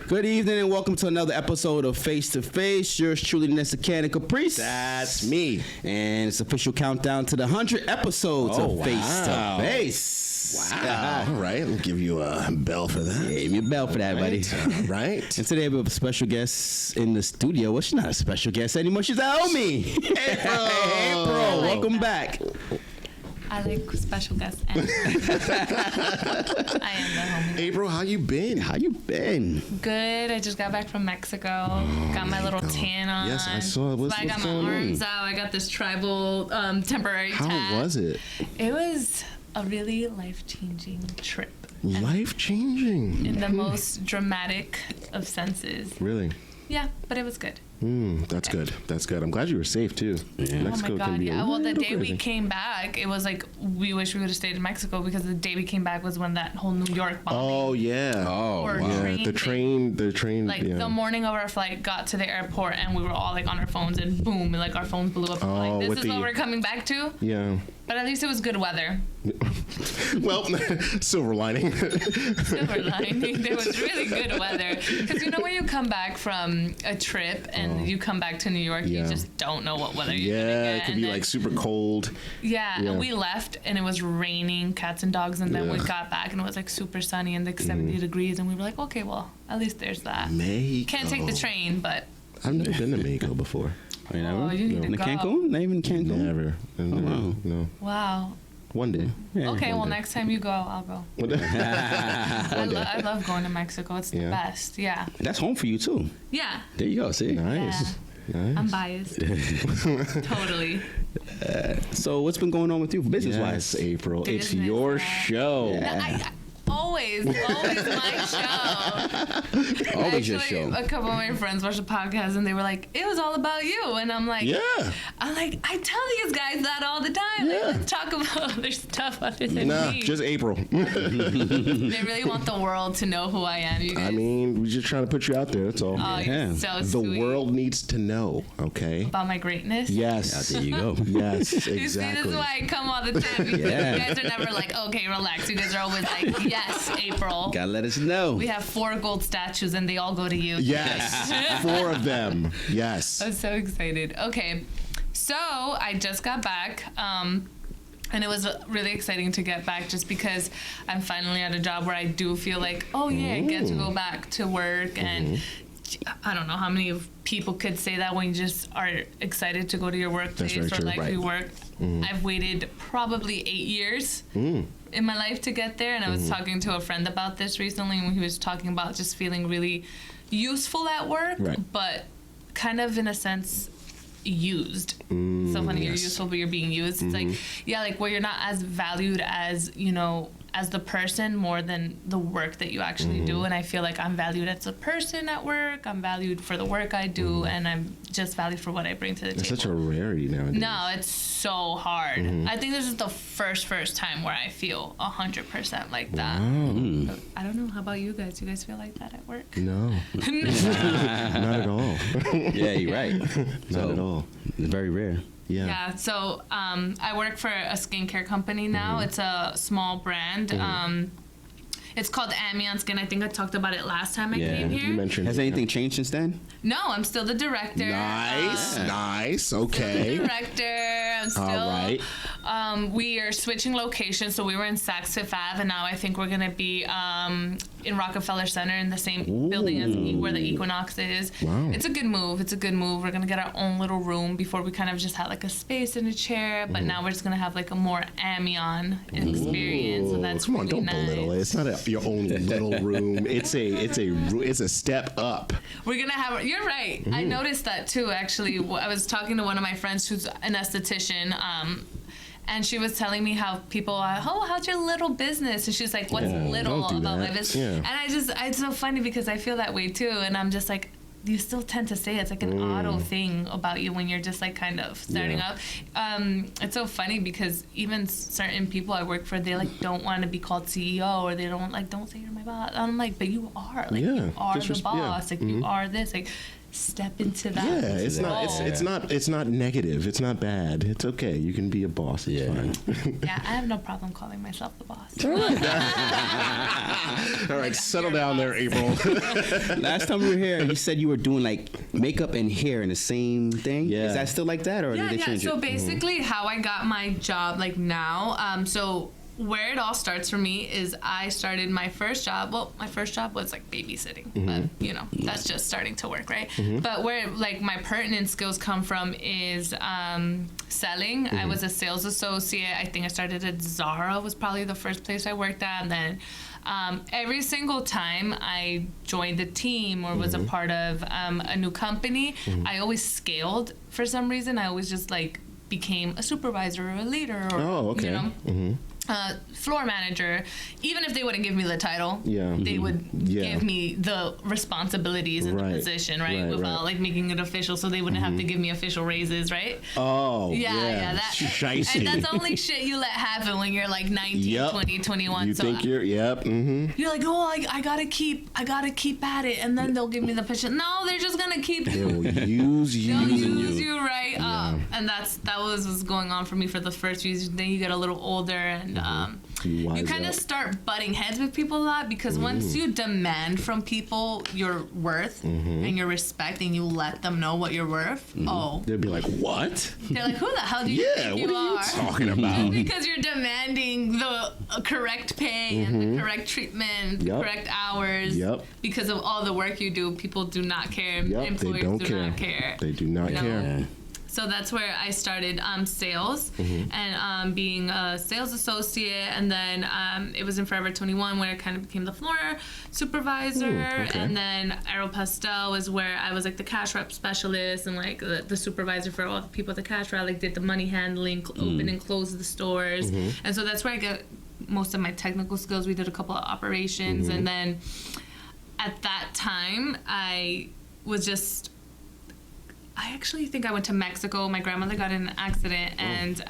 Good evening and welcome to another episode of Face to Face. Yours truly, Nessa Can Caprice. That's me. And it's official countdown to the 100 episodes of Face to Face. Wow. All right. I'll give you a bell for that. Yeah, give me a bell for that, buddy. Right. And today we have a special guest in the studio. Well, she's not a special guest anymore. She's a homie. April. Welcome back. I like special guests. I am the homie. April, how you been? Good. I just got back from Mexico. Got my little tan on. Yes, I saw it. I got my arms out. I got this tribal temporary tat. How was it? It was a really life-changing trip. Life-changing? In the most dramatic of senses. Really? Yeah, but it was good. That's good. That's good. I'm glad you were safe too. Yeah. Mexico oh my God, can be yeah. Well, the day crazy. we came back, it was like we wish we would have stayed in Mexico because the day we came back was when that whole New York bombing. Oh yeah. Oh Or wow. Yeah. The train. Like the morning of our flight, got to the airport and we were all like on our phones and boom, like our phones blew up. Oh, Like, with this is what the- we're coming back to. Yeah. But at least it was good weather. Well, silver lining. Silver lining. There was really good weather. Because you know when you come back from a trip and you come back to New York, Yeah. you just don't know what weather you're gonna Yeah, get. it could And be then- like super cold. Yeah, Yeah. and we left and it was raining, cats and dogs, and then we Yeah. got back and it was like super sunny and like 70 degrees, and we were like, okay, well, at least there's that. Mexico. Can't take the train, but I've never been to Mexico before. You never? Oh, you need to In go. Cancun? Not even Cancun? Never. wow. No. wow. One day. Yeah. Okay, well, day. next time you go, I'll go. One day. I love going to Mexico. It's the Yeah. best. Yeah. That's home for you too. Yeah. There you go. See? Nice. Nice. I'm biased. Totally. So what's been going on with you business-wise? Yes, April. It's Business your wise. show. Yeah. Always my show. Always your Actually, show. a couple of my friends watched the podcast and they were like, "It was all about you," and I'm like, Yeah. I tell these guys that all the time. Like, Yeah. let's talk about other stuff other than Nah, me. just April. They really want the world to know who I am. You guys. I mean, we're just trying to put you out there. That's all. Oh, Yeah. you're so The sweet. world needs to know, okay? About my greatness. Yes. There you go. Yes, You see, this exactly. is why I come all the time. Because Yeah. You guys are never like, okay, relax. You guys are always like, yes, April. Gotta let us know. We have 4 gold statues and they all go to you. Yes. 4 of them. Yes. I'm so excited. Okay, so I just got back. And it was really exciting to get back just because I'm finally at a job where I do feel like, oh yeah, I get to go back to work. And I don't know how many people could say that when you just are excited to go to your workplace very or true, like right. you work. I've waited probably 8 years in my life to get there. And I was talking to a friend about this recently when he was talking about just feeling really useful at work, Right. but kind of in a sense used. So funny, you're yes. useful, but you're being used. It's like, yeah, like where you're not as valued as, you know, as the person more than the work that you actually do. And I feel like I'm valued as a person at work. I'm valued for the work I do, and I'm just valued for what I bring to the It's table. such a rarity nowadays. No, it's so hard. I think this is the first time where I feel 100% like that. I don't know. How about you guys? You guys feel like that at work? No. Not at all. Yeah, you're right. Not at all. It's very rare. Yeah. Yeah, so I work for a skincare company now. It's a small brand. It's called Ambion Skin. I think I talked about it last time I came You here. mentioned Has it. anything changed since then? No, I'm still the director. Nice. Nice. Still the Okay. director. I'm still. All right. We are switching locations, so we were in Saks Fifth Ave, and now I think we're gonna be in Rockefeller Center in the same building as where the Equinox is. Wow. It's a good move. It's a good move. We're gonna get our own little room. Before we kind of just had like a space and a chair, but now we're just gonna have like a more Ambion experience. So that's Come on, really don't belittle it. It's not your own little room. It's a step up. We're gonna have. You're right. I noticed that too. Actually, I was talking to one of my friends who's an esthetician. And she was telling me how people are, oh, how's your little business? And she's like, what's little don't do about that. my business? Yeah. And it's so funny because I feel that way too. And I'm just like, you still tend to say it's like an auto thing about you when you're just like kind of starting up. It's so funny because even certain people I work for, they like don't want to be called CEO, or they don't say you're my boss. I'm like, but you are, like you are the boss, like you are this, like step into that. Yeah, it's not. role. It's not negative. It's not bad. It's okay. You can be a boss. It's fine. Yeah, I have no problem calling myself the boss. All right, settle down there, April. Last time we were here, you said you were doing like makeup and hair in the same thing. Yeah. Is that still like that, or did they change So it? basically, how I got my job like now, so where it all starts for me is I started my first job. Well, my first job was like babysitting, but you know, that's just starting to work, right? But where like my pertinent skills come from is selling. I was a sales associate. I think I started at Zara was probably the first place I worked at, and then every single time I joined a team or was a part of a new company, I always scaled for some reason. I always just like became a supervisor or a leader or you know, floor manager. Even if they wouldn't give me the title, they would give me the responsibilities and the position, right? Without like making it official, so they wouldn't have to give me official raises, right? That Shiesty. and that's only shit you let happen when you're like 19, 20, 21. You so think you're you're like, oh, I gotta keep at it, and then they'll give me the position. No, they're just gonna keep They'll use you, right? And that was going on for me for the first few years. Then you get a little older, and you kind of start butting heads with people a lot, because once you demand from people your worth and your respect, and you let them know what you're worth, they'll be like, what? they're like, who the hell do you think you what are are? you talking about? Because you're demanding the correct pay and the correct treatment, the correct hours. Because of all the work you do, people do not care. Employers do not care. They do not care. So that's where I started sales and being a sales associate. And then it was in Forever 21 where I kind of became the floor supervisor. And then Aeropostale was where I was like the cash rep specialist and like the supervisor for all the people at the cash rep. I like did the money handling, open and close the stores. And so that's where I got most of my technical skills. We did a couple of operations. And then at that time, I actually think I went to Mexico. My grandmother got in an accident, and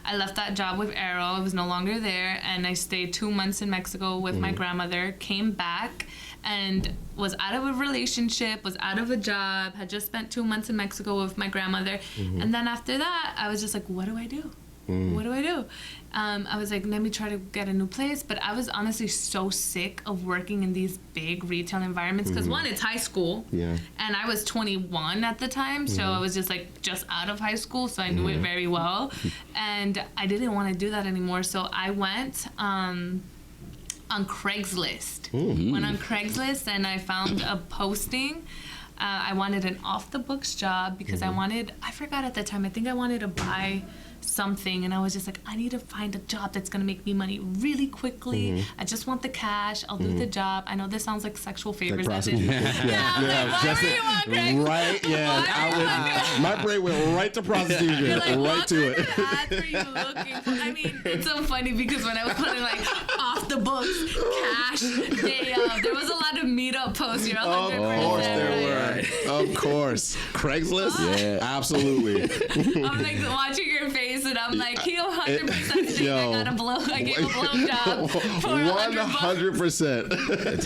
I left that job with Aero. I was no longer there, and I stayed 2 months in Mexico with my grandmother, came back, and was out of a relationship, was out of a job, had just spent 2 months in Mexico with my grandmother. And then after that, I was just like, what do I do? What do I do? I was like, let me try to get a new place. But I was honestly so sick of working in these big retail environments because one, it's high school, and I was 21 at the time, so I was just out of high school, so I knew it very well, and I didn't want to do that anymore. So I went on Craigslist. Went on Craigslist and I found a posting. I wanted an off the books job because I forgot at the time, I think I wanted to buy something, and I was just like, I need to find a job that's gonna make me money really quickly. I just want the cash. I'll do the job. I know this sounds like sexual favors. Like prostitution. My brain went right to prostitution, like, right to it. What are you looking for? I mean, it's so funny because when I was putting like off the books, cash, there was a lot of meetup posts. You're 100%. Of course there were. Of course. Craigslist? Yeah. Absolutely. I'm like watching your face, and I'm like, he 100% think I gave a blow job for 100%.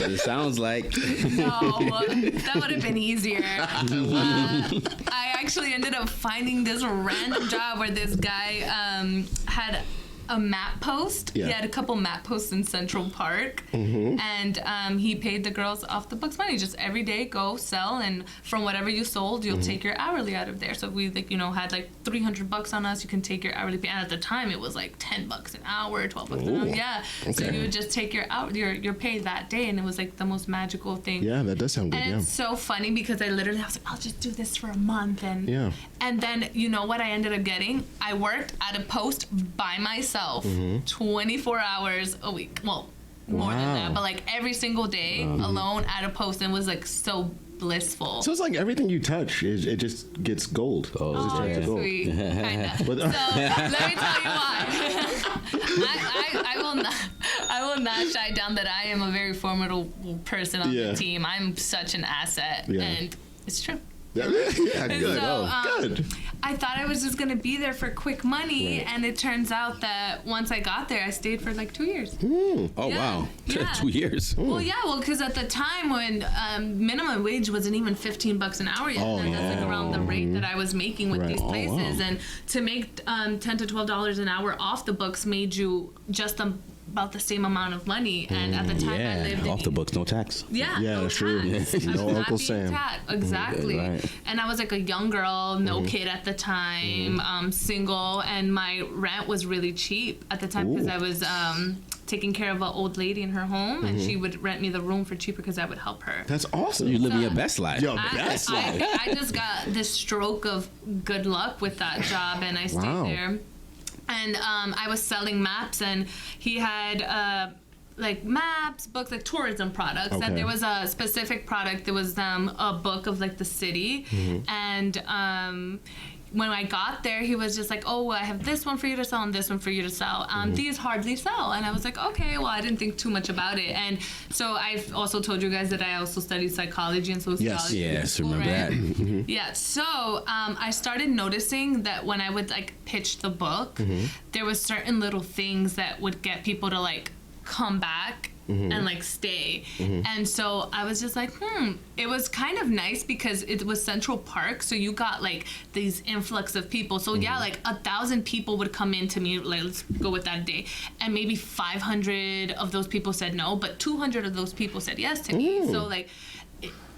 It sounds like. No, that would have been easier. I actually ended up finding this random job where this guy had a map post. He had a couple map posts in Central Park, and he paid the girls off the books money. Just every day, go sell, and from whatever you sold, you'll take your hourly out of there. So if we had like $300 on us, you can take your hourly pay. And at the time, it was like $10 an hour, $12 an hour. Yeah. Okay. So you would just take your pay that day, and it was like the most magical thing. Yeah, that does sound good. And it's so funny because I was like, I'll just do this for a month, and then you know what I ended up getting? I worked at a post by myself. 24 hours a week. Well, more than that, but like every single day alone at a post, and was like so blissful. So it's like everything you touch, it just gets gold. Oh, you're sweet. Kinda. So let me tell you why. I will not shy down that I am a very formidable person on the team. I'm such an asset, and it's true. Yeah, good. So, good. I thought I was just going to be there for quick money, and it turns out that once I got there, I stayed for like 2 years. Oh, wow. Yeah. 2 years. Well, because at the time when minimum wage wasn't even $15 an hour yet, that's like around the rate that I was making with these places. And to make $10 to $12 an hour off the books made you just about the same amount of money. And at the time I lived off the books, no tax. Yeah, Yeah, no that's true. tax. Yeah. I was No not Uncle being Sam. taxed. Exactly. Right. And I was like a young girl, no kid at the time, single, and my rent was really cheap at the time because I was taking care of an old lady in her home, and she would rent me the room for cheaper because I would help her. That's awesome. You're living your best life. Your best life. I just got this stroke of good luck with that job, and I stayed there. And I was selling maps, and he had like maps, books, like tourism products. Okay. And there was a specific product. There was a book of like the city, and when I got there, he was just like, oh, I have this one for you to sell and this one for you to sell. These hardly sell. And I was like, okay, well, I didn't think too much about it. And so I've also told you guys that I also studied psychology and sociology. Yes, in school, remember right? that. Yeah, so I started noticing that when I would like pitch the book, there was certain little things that would get people to like come back and like stay. And so I was just like, it was kind of nice because it was Central Park, so you got like these influx of people. So yeah, like 1,000 people would come in to me, like let's go with that day, and maybe 500 of those people said no, but 200 of those people said yes to me. So like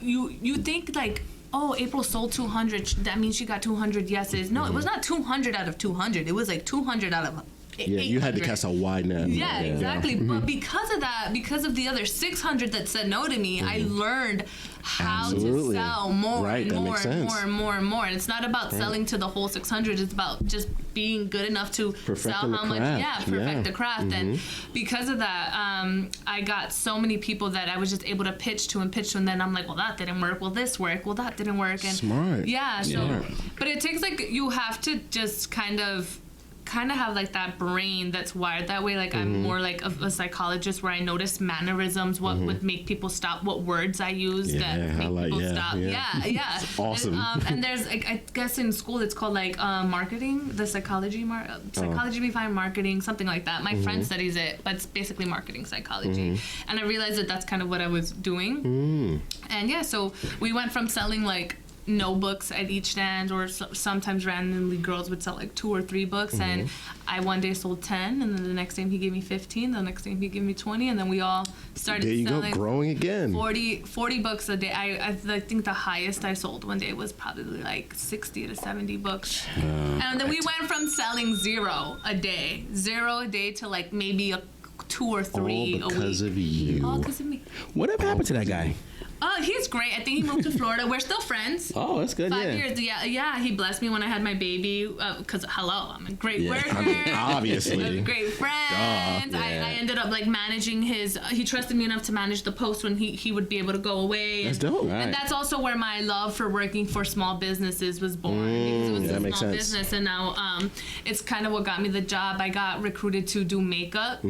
you think like, oh, April sold 200, that means she got 200 yeses. No, it was not 200 out of 200. It was like 200 out of 800. You had to cast a wide net. Yeah, exactly. But because of that, because of the other 600 that said no to me, I learned how to sell more and more and more and more and more. And it's not about selling to the whole 600. It's about just being good enough to sell how much. Yeah, perfect the craft. And because of that, I got so many people that I was just able to pitch to. And then I'm like, well, that didn't work. Well, this worked. Well, that didn't work. And Smart. Yeah. So, but it takes like, you have to just kind of have like that brain that's wired that way. Like I'm more like a psychologist where I notice mannerisms, what would make people stop, what words I use that make people stop. Yeah. Awesome. And there's like, I guess in school it's called like marketing, the psychology behind marketing, something like that. My friend studies it, but it's basically marketing psychology. And I realized that that's kind of what I was doing. And yeah, so we went from selling like no books at each stand, or sometimes randomly girls would sell like 2 or 3 books, and I one day sold 10, and then the next time he gave me 15, the next time he gave me 20, and then we all started selling. Go, growing again. 40 I day. I think the highest I sold one day was probably like 60 to 70 books. And then we went from selling 0 a day to like maybe 2 or 3 a week. All because of you. All because of me. Whatever happened to that guy? Oh, he's great. I think he moved to Florida. We're still friends. Oh, that's good. 5 years. Yeah. He blessed me when I had my baby. Because hello, I'm a great worker. I mean, obviously. Great friend. I ended up like managing his. He trusted me enough to manage the post when he would be able to go away. That's dope. Right. And that's also where my love for working for small businesses was born. Because it was a small business, and now it's kind of what got me the job. I got recruited to do makeup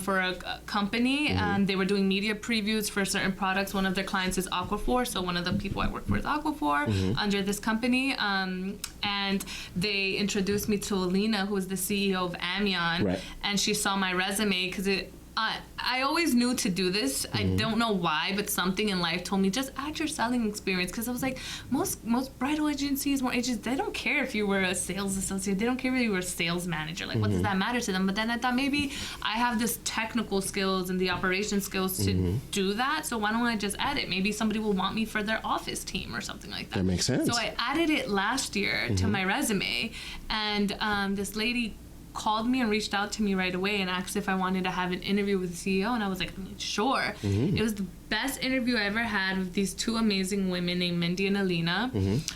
for a company. They were doing media previews for certain products. One of their clients is Aquaphor, so one of the people I work for is Aquaphor under this company, and they introduced me to Alina, who is the CEO of Amion, and she saw my resume because I always knew to do this. I don't know why, but something in life told me just add your selling experience, because I was like, most bridal agencies, more agents, they don't care if you were a sales associate. They don't care if you were a sales manager. Like, what does that matter to them? But then I thought maybe I have this technical skills and the operation skills to do that, so why don't I just add it? Maybe somebody will want me for their office team or something like that. That makes sense. So I added it last year to my resume, and this lady called me and reached out to me right away and asked if I wanted to have an interview with the CEO, and I was like, sure. It was the best interview I ever had with these 2 amazing women named Mindy and Alina.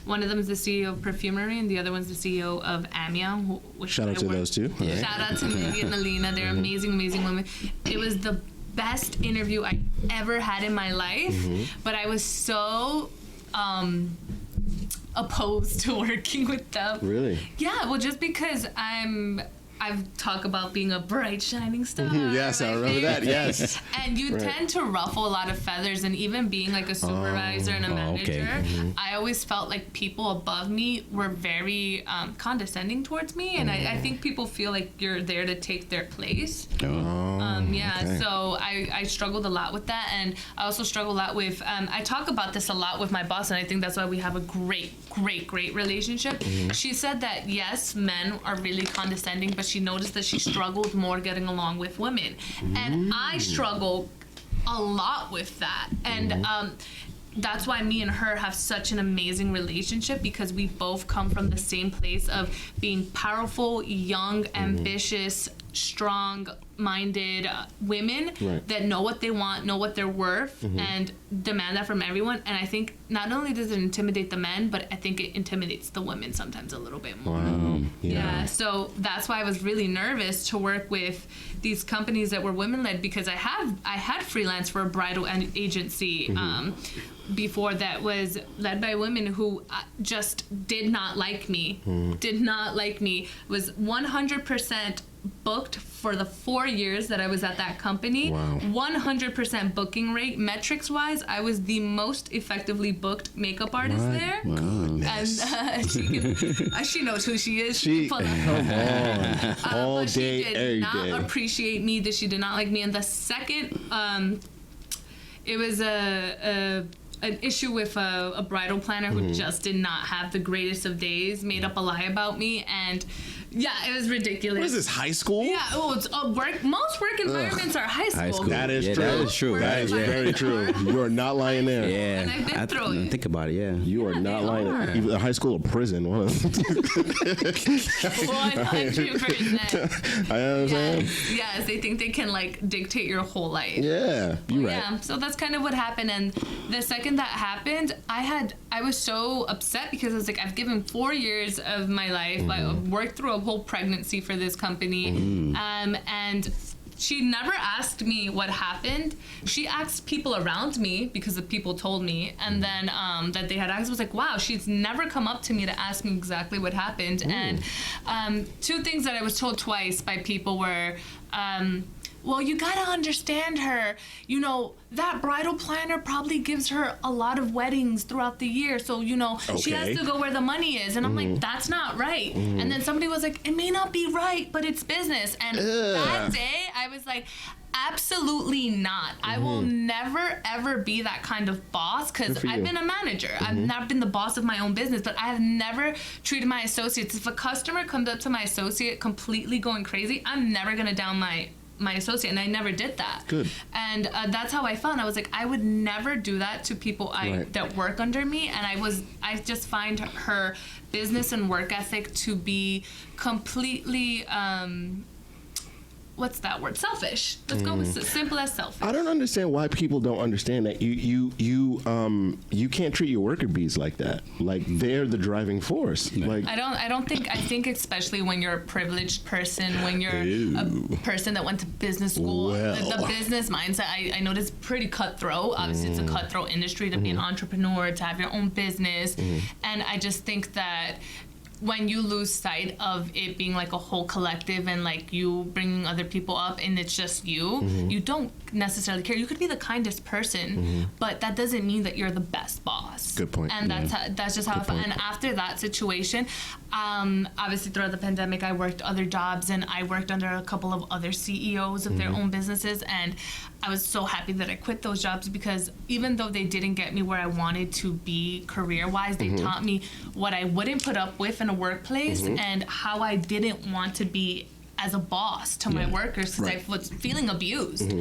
One of them is the CEO of Perfumery, and the other one's the CEO of Amion. Shout out to those 2. Shout out to Mindy and Alina. They're amazing, amazing women. It was the best interview I ever had in my life, but I was so opposed to working with them. Really? Yeah, well, just because I've talked about being a bright, shining star. Yes, I remember that, yes. And you tend to ruffle a lot of feathers, and even being like a supervisor and a manager, I always felt like people above me were very condescending towards me, and I think people feel like you're there to take their place. So I struggled a lot with that, and I also struggle a lot with, I talk about this a lot with my boss, and I think that's why we have a great relationship. She said that, yes, men are really condescending, but she noticed that she struggled more getting along with women. And I struggle a lot with that. And that's why me and her have such an amazing relationship, because we both come from the same place of being powerful, young, ambitious, strong-minded women that know what they want, know what they're worth, and demand that from everyone. And I think not only does it intimidate the men, but I think it intimidates the women sometimes a little bit more. Wow. Yeah, so that's why I was really nervous to work with these companies that were women-led, because I had freelance for a bridal agency before that was led by women who just did not like me, was 100% booked for the 4 years that I was at that company. Wow. 100% booking rate. Metrics wise, I was the most effectively booked makeup artist there. Goodness. And she knows who she is. She, Come on. All day, she did every not day. appreciate me, that she did not like me. And the second, it was an issue with a bridal planner who just did not have the greatest of days, made up a lie about me, and yeah, it was ridiculous. What is this, high school? Yeah, it's work. Most work environments are high school. High school. That is Yeah, true. that is true. That is very true. You are not lying there. Yeah. And I've been through it. Think about it, yeah. You are not lying. Either high school or prison. One of them. 100%. I understand. Yes, they think they can like dictate your whole life. Yeah, you're right. Yeah, so that's kind of what happened. And the second that happened, I was so upset, because I was like, I've given 4 years of my life. I worked through a whole pregnancy for this company. And she never asked me what happened. She asked people around me, because the people told me. And then that they had asked, I was like, wow, she's never come up to me to ask me exactly what happened. And two things that I was told twice by people were, well, you gotta understand her. You know, that bridal planner probably gives her a lot of weddings throughout the year. So, you know, she has to go where the money is. And I'm like, that's not right. And then somebody was like, it may not be right, but it's business. And that day, I was like, absolutely not. I will never, ever be that kind of boss, because I've been a manager. I've not been the boss of my own business, but I have never treated my associates. If a customer comes up to my associate completely going crazy, I'm never going to down my associate, and I never did that. Good. And that's how I felt. I was like, I would never do that to people that work under me. And I just find her business and work ethic to be completely what's that word? Selfish. Let's go with simple as selfish. I don't understand why people don't understand that you can't treat your worker bees like that. Like, they're the driving force. Like, I think especially when you're a privileged person, when you're a person that went to business school, the business mindset, I know it's pretty cutthroat. Obviously, it's a cutthroat industry to be an entrepreneur, to have your own business. And I just think that when you lose sight of it being like a whole collective, and like you bringing other people up and it's just you, you don't necessarily care. You could be the kindest person, but that doesn't mean that you're the best boss. Good point. And that's just how I felt. And after that situation, obviously throughout the pandemic, I worked other jobs, and I worked under a couple of other CEOs of their own businesses, and I was so happy that I quit those jobs, because even though they didn't get me where I wanted to be career-wise, they taught me what I wouldn't put up with in a workplace, and how I didn't want to be as a boss to my workers, because I was feeling abused.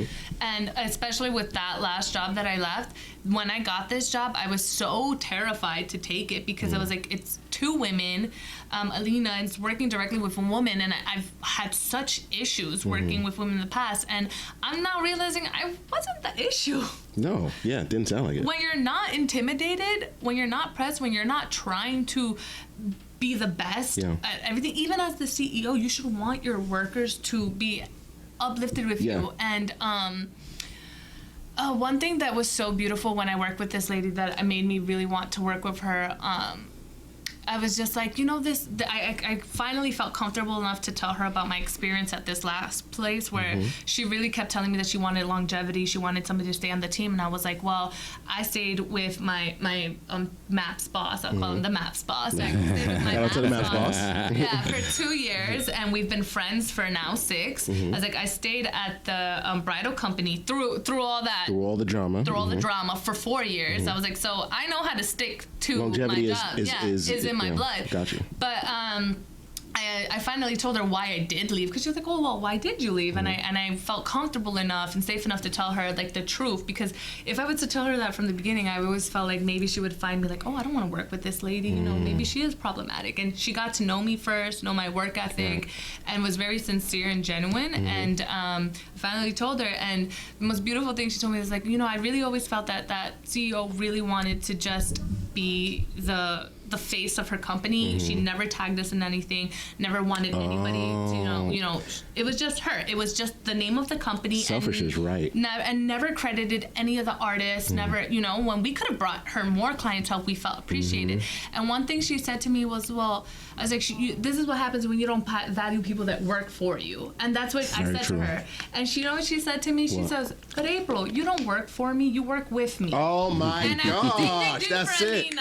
And especially with that last job that I left, when I got this job, I was so terrified to take it, because I was like, it's two women. Alina is working directly with a woman, and I've had such issues working with women in the past, and I'm now realizing I wasn't the issue. no, yeah, it didn't sound like it. When you're not intimidated, when you're not pressed, when you're not trying to be the best at everything, even as the CEO, you should want your workers to be uplifted with you. And one thing that was so beautiful when I worked with this lady that made me really want to work with her, I was just like, I finally felt comfortable enough to tell her about my experience at this last place, where she really kept telling me that she wanted longevity, she wanted somebody to stay on the team, and I was like, well, I stayed with my MAPS boss. I'll call him the MAPS boss. I stayed with my MAPS boss. Yeah, for 2 years, and we've been friends for now 6. I was like, I stayed at the bridal company through all that. Through all the drama. Through all the drama for 4 years. I was like, so I know how to stick to Longevity my job. is in my blood. Gotcha. But I finally told her why I did leave, because she was like, oh, well, why did you leave? And I felt comfortable enough and safe enough to tell her like the truth, because if I was to tell her that from the beginning, I always felt like maybe she would find me like, oh, I don't want to work with this lady, you know, maybe she is problematic. And she got to know me first, know my work ethic, and was very sincere and genuine. And I finally told her, and the most beautiful thing she told me was like, you know, I really always felt that that CEO really wanted to just be the face of her company. She never tagged us in anything, never wanted anybody to, you know, it was just her. It was just the name of the company. Selfish is right. And never credited any of the artists, never, you know, when we could have brought her more clientele, we felt appreciated. And one thing she said to me was, well, I was like, this is what happens when you don't value people that work for you. And that's what I said to her. And she, you know what she said to me? She says, but April, you don't work for me, you work with me. Oh my gosh, that's it.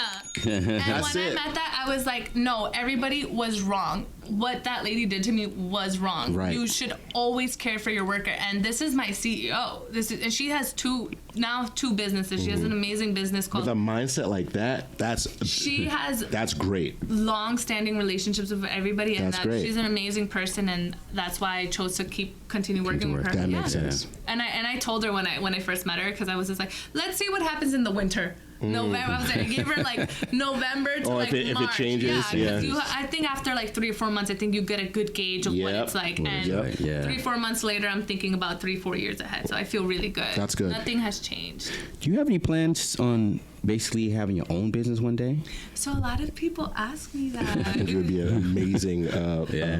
And when I met that, I was like, no, everybody was wrong. What that lady did to me was wrong. Right. You should always care for your worker. And this is my CEO. And she has two businesses. She has an amazing business called. With a mindset like that, she has that's great. Long-standing relationships with everybody, and That's great. she's an amazing person, and that's why I chose to continue working with her. That makes sense. And I told her when I first met her, because I was just like, let's see what happens in the winter. November. I gave her like November to like if March. it changes, I think after like 3 or 4 months, I think you get a good gauge of what it's like. And 3 or 4 months later, I'm thinking about 3 or 4 years ahead. So I feel really good. That's good. Nothing has changed. Do you have any plans on basically having your own business one day? So a lot of people ask me that. You would be an amazing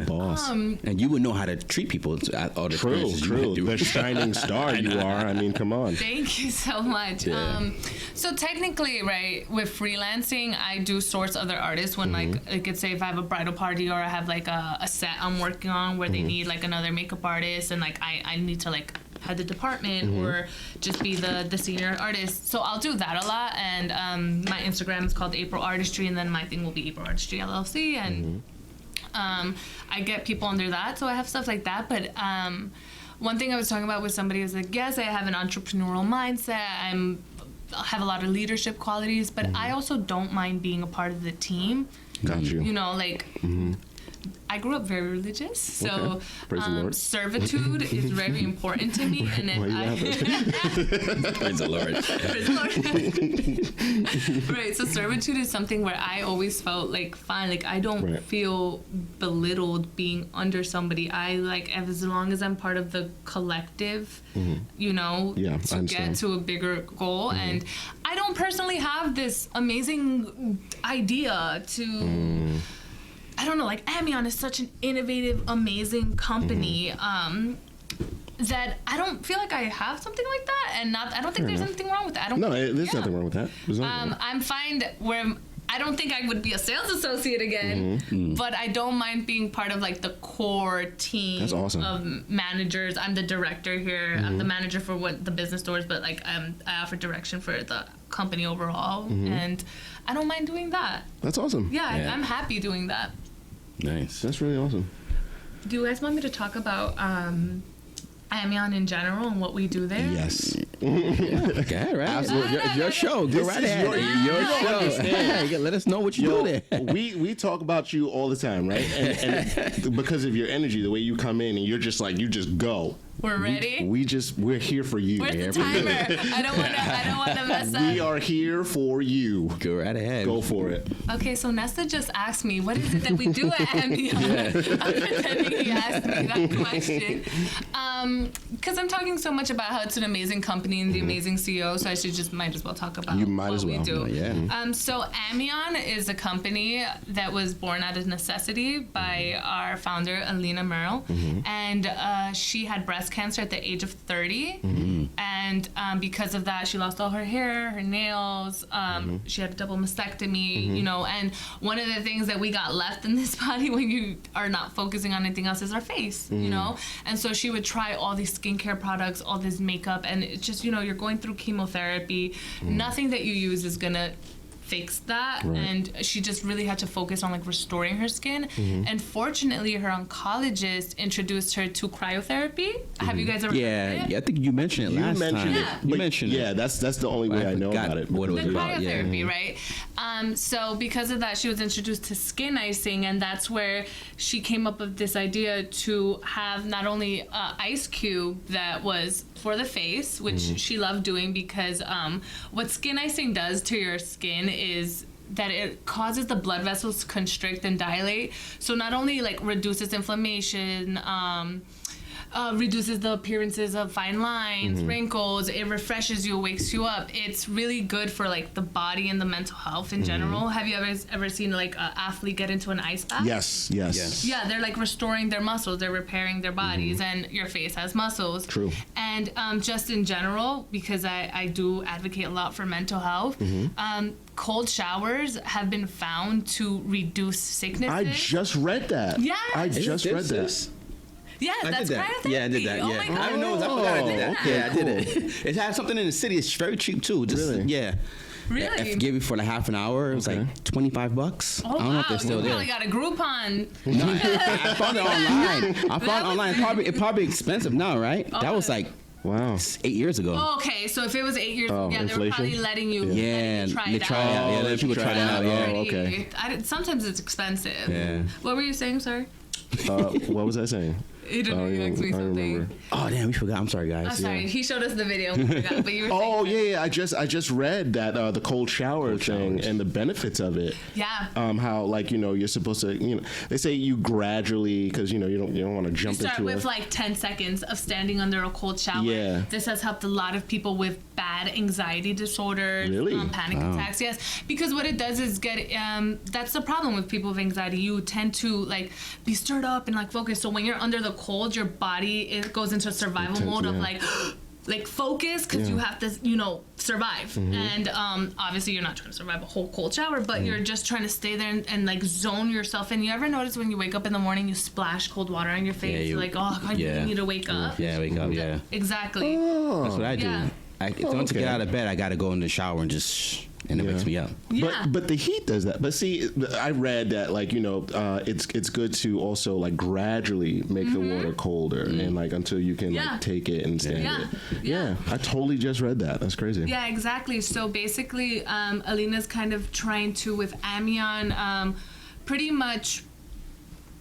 boss. And you would know how to treat people. All the experiences you went through. The shining star you are. I mean, come on. Thank you so much. Yeah. So technically, right, with freelancing, I do source other artists when like could say if I have a bridal party or I have like a set I'm working on where they need like another makeup artist, and like I need to like head the department or just be the senior artist. So I'll do that a lot. And my Instagram is called April Artistry, and then my thing will be April Artistry LLC. And I get people under that. So I have stuff like that. But one thing I was talking about with somebody is like, yes, I have an entrepreneurial mindset. I have a lot of leadership qualities, but I also don't mind being a part of the team. Got you. You know, like I grew up very religious, so Praise the Lord. servitude is very important to me. And then Praise the Lord. Praise the Lord. Right, so servitude is something where I always felt like fine, like I don't feel belittled being under somebody. I like as long as I'm part of the collective, you know, to get to a bigger goal. And I don't personally have this amazing idea to. I don't know, like Amion is such an innovative, amazing company that I don't feel like I have something like that, and I don't think there's anything wrong with that. There's nothing wrong with that. I'm fine where I don't think I would be a sales associate again, but I don't mind being part of like the core team of managers. I'm the director here. I'm the manager for what the business doors, but like I offer direction for the company overall, and I don't mind doing that. That's awesome. Yeah. I'm happy doing that. Nice. That's really awesome. Do you guys want me to talk about Amion in general and what we do there? Yes. Okay, right. Absolutely. Your show. Go right ahead. Your show. Let us know what you do there. We talk about you all the time, right? And because of your energy, the way you come in and you're just like, you just go. We're ready? We're here for you. Where's the timer? I don't want to mess up. We are here for you. Go right ahead. Go for it. Okay, so Nesta just asked me, what is it that we do at Amion? I'm pretending he asked me that question. Because I'm talking so much about how it's an amazing company and the amazing CEO, so I might as well talk about what we do. Yeah. So Amion is a company that was born out of necessity by our founder, Alina Merrill. And she had breast cancer at the age of 30. And because of that, she lost all her hair, her nails. She had a double mastectomy, you know. And one of the things that we got left in this body when you are not focusing on anything else is our face, you know. And so she would try all these skincare products, all this makeup, and it's just, you know, you're going through chemotherapy. Nothing that you use is gonna fixed that, Right. and she just really had to focus on like restoring her skin. And fortunately, her oncologist introduced her to cryotherapy. Have you guys ever heard of it? Yeah, I think you mentioned it You last mentioned time. it. Yeah. You but mentioned it. Yeah, that's the only way I know forgot about it. what it was The about. Yeah. cryotherapy, right? So because of that, she was introduced to skin icing, and that's where she came up with this idea to have not only an ice cube that was for the face, which she loved doing because what skin icing does to your skin is that it causes the blood vessels to constrict and dilate. So not only like reduces inflammation, reduces the appearances of fine lines, wrinkles. It refreshes you, wakes you up. It's really good for like the body and the mental health in general. Have you ever seen like an athlete get into an ice bath? Yes. Yeah, they're like restoring their muscles. They're repairing their bodies, and your face has muscles. True. And just in general, because I do advocate a lot for mental health, cold showers have been found to reduce sicknesses. I just read that. Yeah. I Is just read that. This? Yeah, I that's did that. cryotherapy. Yeah, I did that. Oh Yeah. my God. I didn't know. I forgot I did that. Okay, Yeah, I did it. It had something in the city. It's very cheap too. Just, Really? Yeah. Really? If give you for like half an hour, it was Okay. like $25. Oh, I don't know if they're still you there. probably got a Groupon. No, I found it online. I found it online. It's probably expensive now, right? That was like Wow. 8 years ago. Oh, okay, so if it was 8 years Oh, ago, yeah, they were inflation? probably letting you, Yeah, try they it try out. it out. Yeah, let people try it out. Yeah. Oh, okay. Sometimes it's expensive. Yeah. What were you saying, sorry? What was I saying? You didn't you asked me I something. remember. Oh damn, we forgot. I'm sorry, guys. I'm sorry. He showed us the video. We forgot, but you were Oh saying yeah, I just read that the cold shower thing showers. and the benefits of it. Yeah. How like you're supposed to they say you gradually because you don't want to You jump start into with it. like 10 seconds of standing under a cold shower. Yeah. This has helped a lot of people with bad anxiety disorders, Really? panic attacks. Yes, because what it does is that's the problem with people with anxiety. You tend to like be stirred up and like focus. So when you're under the cold, your body it goes into survival Intense, mode of yeah. like focus because you have to survive. And obviously you're not trying to survive a whole cold shower, but you're just trying to stay there and like zone yourself. And you ever notice when you wake up in the morning, you splash cold water on your face? You're like, oh God, you need to wake up. Yeah, wake up. Yeah. Exactly. That's what I do. Yeah. Once I okay. get out of bed, I got to go in the shower and and it wakes me up. Yeah. But the heat does that. But see, I read that like it's good to also like gradually make the water colder and like until you can Yeah. like take it and stand Yeah. it. Yeah. I totally just read that. That's crazy. Yeah, exactly. So basically, Alina's kind of trying to, with Amion, pretty much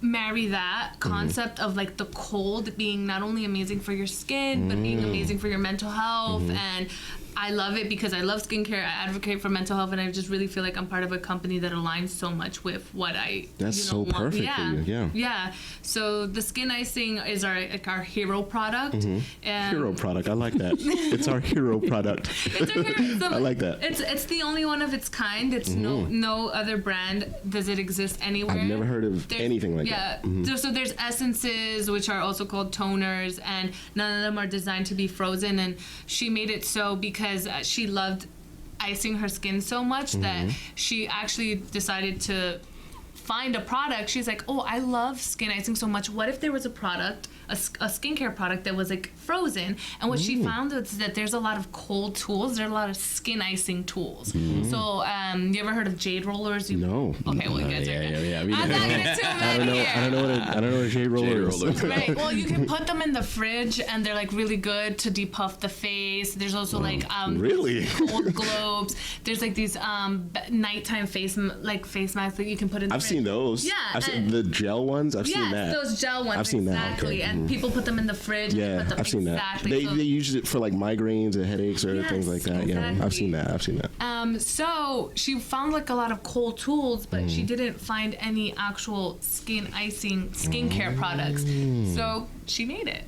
marry that concept of like the cold being not only amazing for your skin, but being amazing for your mental health. And I love it because I love skincare. I advocate for mental health, and I just really feel like I'm part of a company that aligns so much with what I. That's so want. perfect for you, yeah. Yeah. So the skin icing is our hero product. Hero product. I like that. It's our hero product. It's our hero. So I like that. It's the only one of its kind. It's no other brand does it exist anywhere. I've never heard of anything like yeah, that. so there's essences, which are also called toners, and none of them are designed to be frozen. And she made it so because she loved icing her skin so much that she actually decided to find a product. She's like, oh, I love skin icing so much. What if there was a product, a skincare product that was like frozen? And what she found was that there's a lot of cold tools. There are a lot of skin icing tools. So you ever heard of jade rollers? No. Okay, well, you guys are good. yeah. I'm not gonna too I don't know. here. I don't know what a jade roller is. Right. Well, you can put them in the fridge, and they're like really good to depuff the face. There's also like Really? cold globes. There's like these nighttime face masks that you can put in. The I've fridge. seen those. Yeah, I've seen and- the gel ones. I've seen that. those gel ones. I've seen that, exactly. okay. And people put them in the fridge. and Yeah, put them, I've seen that. exactly. They use it for like migraines and headaches or Yes, things like that. Yeah, I've exactly. seen that. I've seen that. So she found like a lot of cold tools, but she didn't find any actual skincare products. So she made it.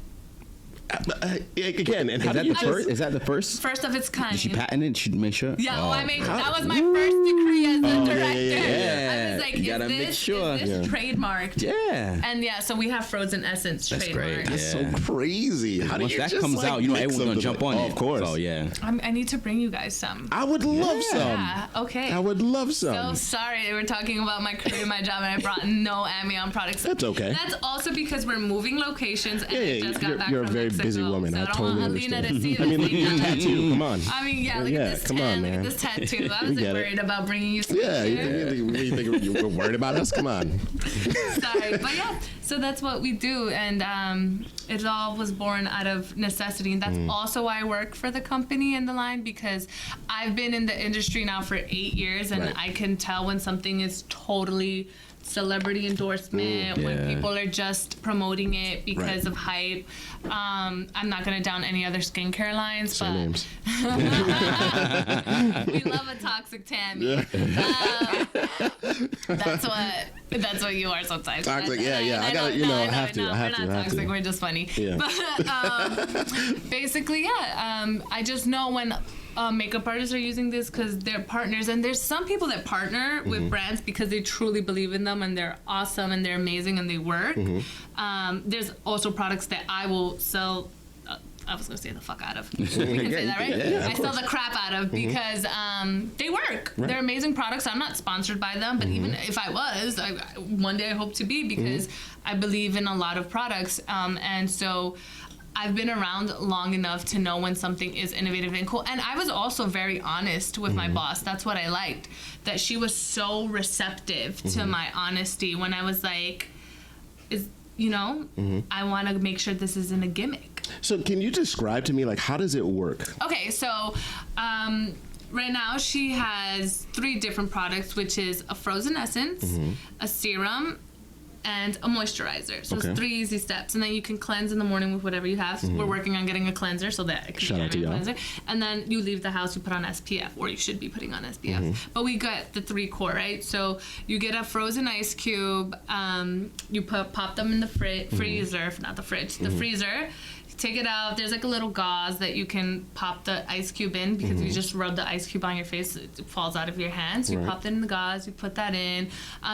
Again, and how Is that do you the first? Is that the first? First of its kind. Did she patent it? She made sure. Yeah, Oh. I made that was my first decree as a director. yeah. I was like, You gotta make sure. is this trademarked? Yeah. And so we have Frozen Essence That's trademarked. great. That's Yeah. so crazy. How do Once you that just, comes like, out, you know, mix everyone's gonna them jump on it. Of course. Oh, yeah. I need to bring you guys some. I would love some. Yeah, okay. I would love So some. sorry, we're talking about my career, my job, and I brought no Amion products. That's okay. That's also because we're moving locations, and I Yeah, just got back you're a from very Mexico, busy woman. So I I don't totally want Alina understand. to see I mean, look at your this. tattoo. Come on. I mean, yeah, look Yeah, at this come on, tan, look man. at this tattoo. I We wasn't get it. worried about bringing you some. Yeah, you think you were worried about us? Come on. Sorry, but yeah, so that's what we do, and it all was born out of necessity, and that's also why I work for the company and the line, because I've been in the industry now for 8 years, and Right. I can tell when something is totally celebrity endorsement, when Yeah. people are just promoting it because Right. of hype. I'm not gonna down any other skincare lines, Say but names. we love a toxic Tammy. That's what you are sometimes. Toxic, yeah. And I gotta, know- I no, have to. no, I have we're to. not I have toxic. to. We're just funny. Yeah. But basically, I just know when makeup artists are using this because they're partners, and there's some people that partner with brands because they truly believe in them and they're awesome and they're amazing and they work. There's also products that I will sell. I was gonna say the fuck out of. We can say that, right? Yeah, I sell the crap out of because they work. Right. They're amazing products. I'm not sponsored by them, but even if I was, one day I hope to be because I believe in a lot of products. And so I've been around long enough to know when something is innovative and cool. And I was also very honest with my boss. That's what I liked. That she was so receptive to my honesty when I was like, I want to make sure this isn't a gimmick. So, can you describe to me, like, how does it work? Okay, so right now she has 3 different products, which is a frozen essence, a serum, and a moisturizer. So Okay. it's 3 easy steps, and then you can cleanse in the morning with whatever you have. So we're working on getting a cleanser so that it can Shout be out to a y'all. cleanser. And then you leave the house, you put on SPF, or you should be putting on SPF. But we got the 3 core, right? So you get a frozen ice cube, you pop them in the freezer, not the fridge, the freezer. Take it out. There's like a little gauze that you can pop the ice cube in because you just rub the ice cube on your face, it falls out of your hands. You Right. pop it in the gauze, you put that in.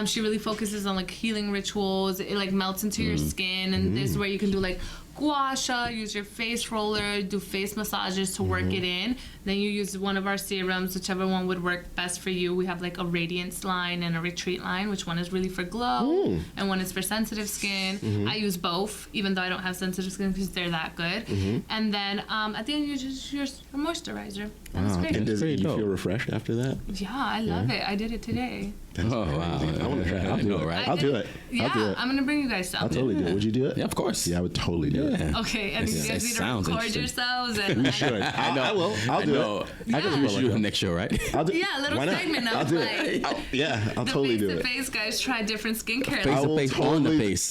She really focuses on like healing rituals. It like melts into your skin, and this is where you can do like gua sha, use your face roller, do face massages to work it in. Then you use one of our serums, whichever one would work best for you. We have like a radiance line and a retreat line, which one is really for glow and one is for sensitive skin. I use both, even though I don't have sensitive skin because they're that good. And then at the end you just use a moisturizer. That's great. And Very you dope. feel refreshed after that? Yeah, I love it. I did it today. That's Oh, crazy. wow. I want to try it. I'll I do know, it. right? I'll do it. Yeah, I'll do it. I'm gonna bring you guys some. I'll totally do it. Would you do it? Yeah, of course. Yeah, I would totally do it. Yeah. Okay, and you It guys need to sounds record interesting. yourselves and Sure. I will. I'll do know. it. I guess we should do it next show, right? I'll do yeah, a little Why not? segment of I'll do like it. I'll the totally do it. face-to-face guys try different skincare. Face I lines. to will face on the totally- face.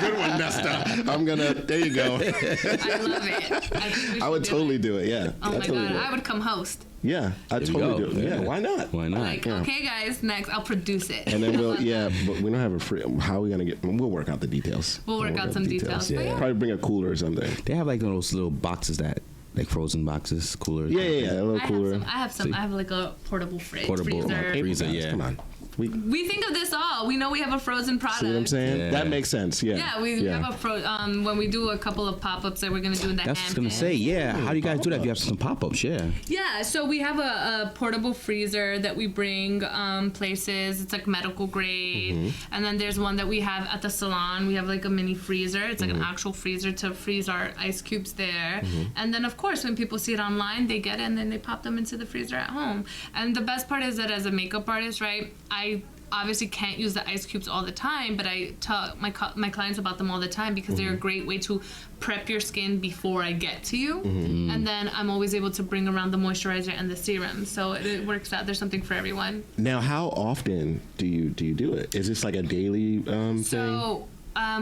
Good one, Nesta. I'm gonna. There you go. I love it. I think we I would should do totally it. do it. Yeah. Oh I'd my totally god, do it. I would come host. Yeah, I There you totally go. do it. Yeah, why not? Why not? Like, okay, guys, next I'll produce it. And then we'll, but we don't have a free. How are we gonna get? We'll work out the details. We'll work out some details. But yeah. Probably bring a cooler or something. They have like those little boxes that, like frozen boxes, coolers. Yeah, a little cooler. I have some. I have like a portable fridge, Portable freezer. freezer, yeah. Come on. We see We think of this all. We know we have a frozen product. what I'm saying? Yeah. That makes sense. Yeah. Yeah, we have a when we do a couple of pop-ups that we're gonna do in the That's what I was gonna say. Yeah, how do you guys do that? If you have some pop-ups, yeah. Yeah, so we have a portable freezer that we bring places. It's like medical grade. And then there's one that we have at the salon. We have like a mini freezer. It's like an actual freezer to freeze our ice cubes there. And then of course when people see it online, they get it and then they pop them into the freezer at home. And the best part is that as a makeup artist, right, I obviously can't use the ice cubes all the time, but I tell my clients about them all the time because they're a great way to prep your skin before I get to you. And then I'm always able to bring around the moisturizer and the serum. So it works out. There's something for everyone. Now, how often do you do it? Is this like a daily thing? So